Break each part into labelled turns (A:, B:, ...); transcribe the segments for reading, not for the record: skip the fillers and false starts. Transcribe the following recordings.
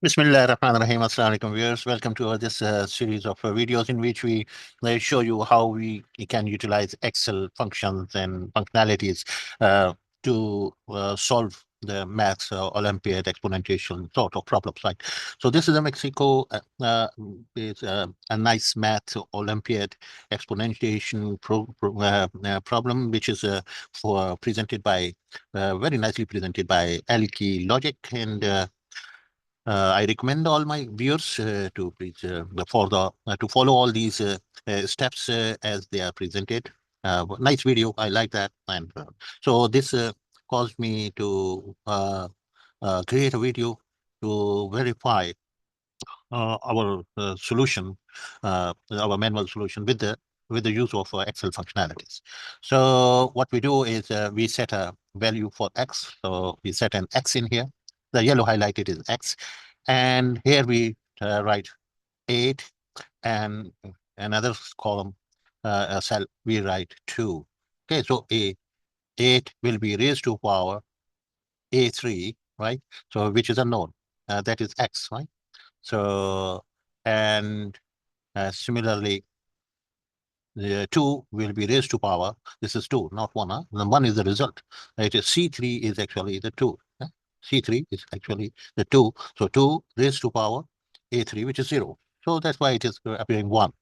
A: Bismillah ar-Rahman ar-Rahim. Assalamu alaikum viewers. Welcome to this series of videos in which we show you how we can utilize Excel functions and functionalities to solve the maths Olympiad exponential sort of problems, right? So this is a Mexico is a nice math Olympiad exponentiation problem, which is for presented by very nicely presented by Alki Logic and I recommend all my viewers to please to follow all these steps as they are presented. Nice video, I like that, and so this caused me to create a video to verify our solution, our manual solution with the use of Excel functionalities. So what we do is we set a value for X. So we set an X in here. The yellow highlighted is X. And here we write 8 and another column, a cell, we write 2. Okay, so 8 will be raised to power A3, right? So which is unknown. That is X, right? So, and similarly, the 2 will be raised to power. This is 2, not 1. Huh? The 1 is the result. It is C3 is actually the 2. Huh? C3 is actually the 2. So 2 raised to power A3, which is 0. So that's why it is appearing 1.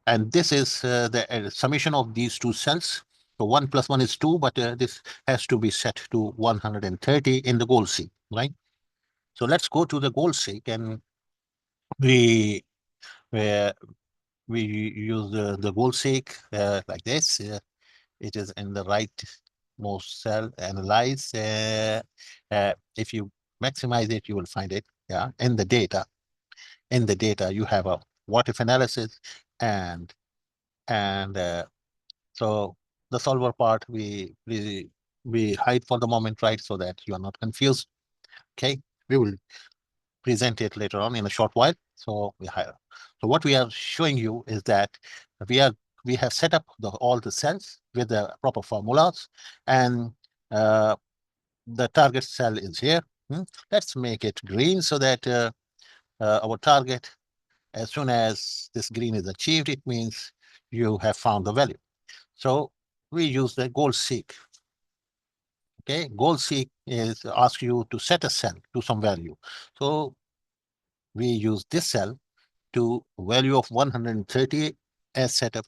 A: And this is the summation of these two cells. So 1 plus 1 is 2, but this has to be set to 130 in the GoolSeek, right? So let's go to the GoolSeek and we where we use the GoolSeek like this. It is in the rightmost cell, analyze. If you maximize it, you will find it. Yeah, in the data. In the data, you have a what if analysis, and and so the solver part we hide for the moment, right, so that you are not confused. Okay, we will present it later on in a short while. So we hire. So what we are showing you is that we have set up all the cells with the proper formulas, and the target cell is here. Let's make it green so that our target, as soon as this green is achieved, it means you have found the value. So we use the GoolSeek. Okay, GoolSeek is ask you to set a cell to some value. So we use this cell to value of 130 as set up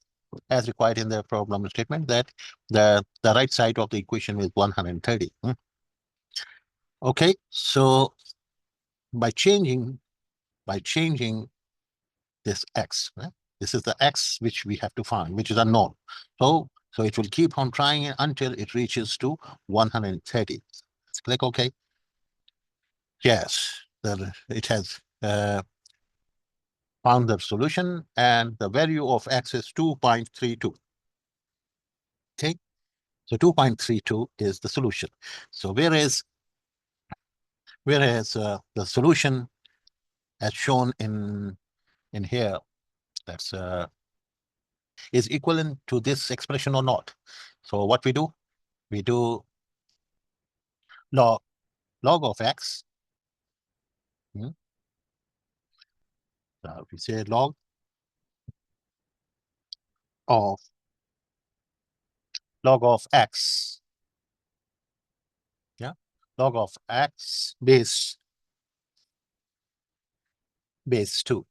A: as required in the problem statement, that the right side of the equation is 130. Okay, so by changing this X, this is the X which we have to find, which is unknown. So it will keep on trying it until it reaches to 130. Let's click OK. Yes, it has found the solution, and the value of X is 2.32. Okay, so 2.32 is the solution. So whereas the solution as shown in here, that's is equivalent to this expression or not. So what we do log of X. We say log of X. Yeah, log of X base 2.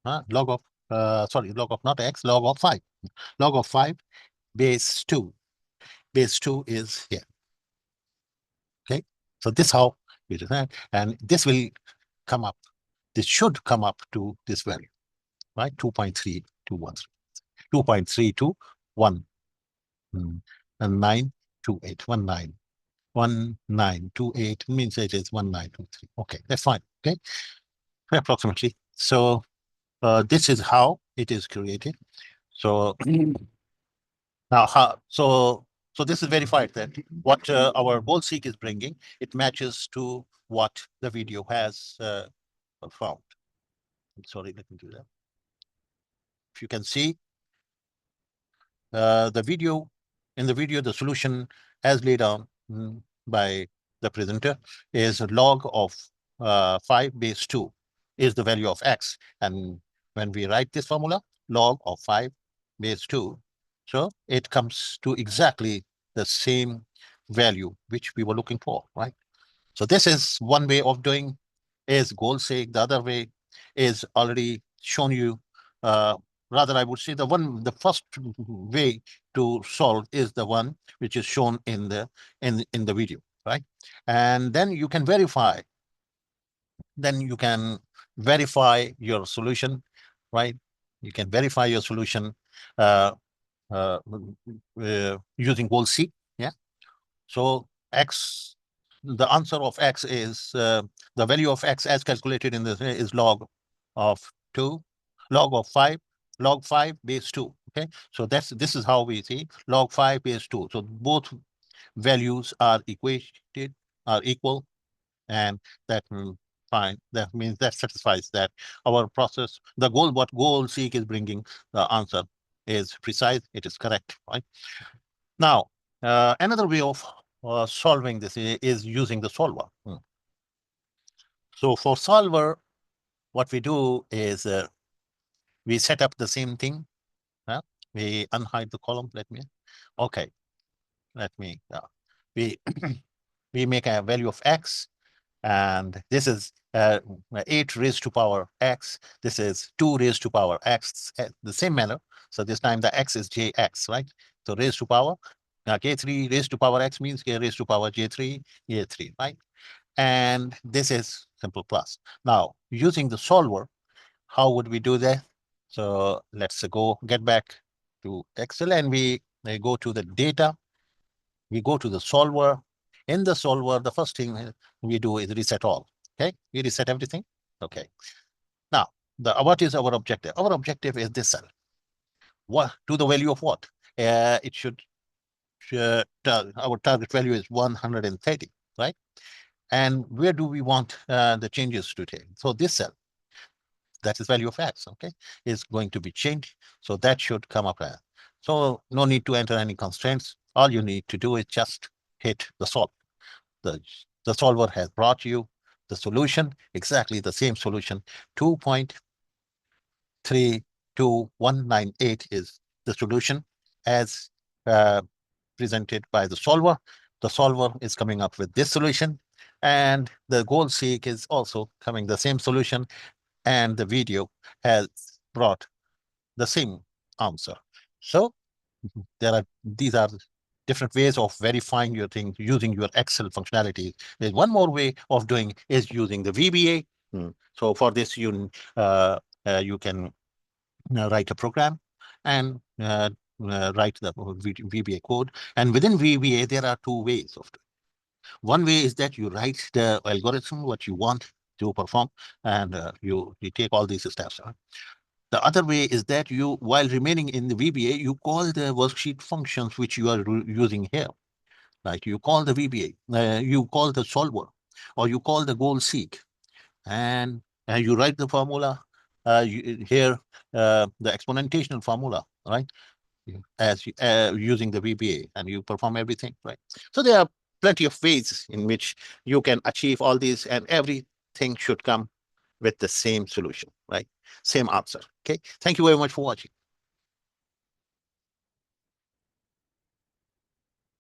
A: Log of log of not X, log of 5. Log of 5 base 2. Base 2 is here. Okay, so this how we do that, and this will come up. This should come up to this value, right? 2.321. 2.321. And 928. 1928 means it is 1923. Okay, that's fine. Okay, approximately. So this is how it is created. So now so this is verified that what our GoolSeek is bringing, it matches to what the video has found. Sorry, let me do that. If you can see the video, in the video, the solution as laid down by the presenter is log of 5 base 2 is the value of x. And when we write this formula, log of 5 base 2, so it comes to exactly the same value which we were looking for, right? So this is one way of doing is GoolSeek. The other way is already shown you. Uh, Rather, I would say the first way to solve is the one which is shown in the video, right? And then you can verify. Then you can verify your solution, right? You can verify your solution uh, using GoolSeek. Yeah. So x, the answer of x is the value of x as calculated in this is log of 2, log of 5, log 5 base 2. Okay, so this is how we see log 5 base 2. So both values are equated, are equal, and that fine. That means that satisfies that our process, the goal, what GoolSeek is bringing, the answer is precise. It is correct, right? Now, another way of solving this is using the solver. So for solver, what we do is we set up the same thing. We unhide the column. Okay, let me, we, we make a value of x, and this is 8 raised to power x. This is 2 raised to power x, the same manner. So this time the x is jx, right? So raised to power, k3 raised to power x means k raised to power j3, a3, right? And this is simple plus. Now, using the solver, how would we do that? So let's get back to Excel, and we go to the data. We go to the solver. In the solver, the first thing we do is reset all. Okay, we reset everything. Okay. Now, what is our objective? Our objective is this cell. What to the value of what? It should our target value is 130, right? And where do we want the changes to take? So this cell, that is value of x, okay, is going to be changed. So that should come up there. So no need to enter any constraints. All you need to do is just hit the solve. The solver has brought you the solution, exactly the same solution. 2.32198 is the solution as presented by the solver. The solver is coming up with this solution, and the GoolSeek is also coming the same solution, and the video has brought the same answer. So these are different ways of verifying your things using your Excel functionality. There's one more way of doing is using the VBA. So for this, you can write a program and write the VBA code. And within VBA, there are two ways of doing. One way is that you write the algorithm, what you want to perform, and you take all these steps. The other way is that you, while remaining in the VBA, you call the worksheet functions which you are using here. Like you call the VBA, you call the solver, or you call the GoolSeek, and you write the formula here, the exponential formula, right? As using the VBA, and you perform everything, right? So there are plenty of ways in which you can achieve all these, and everything should come with the same solution, right? Same answer. Okay. Thank you very much for watching.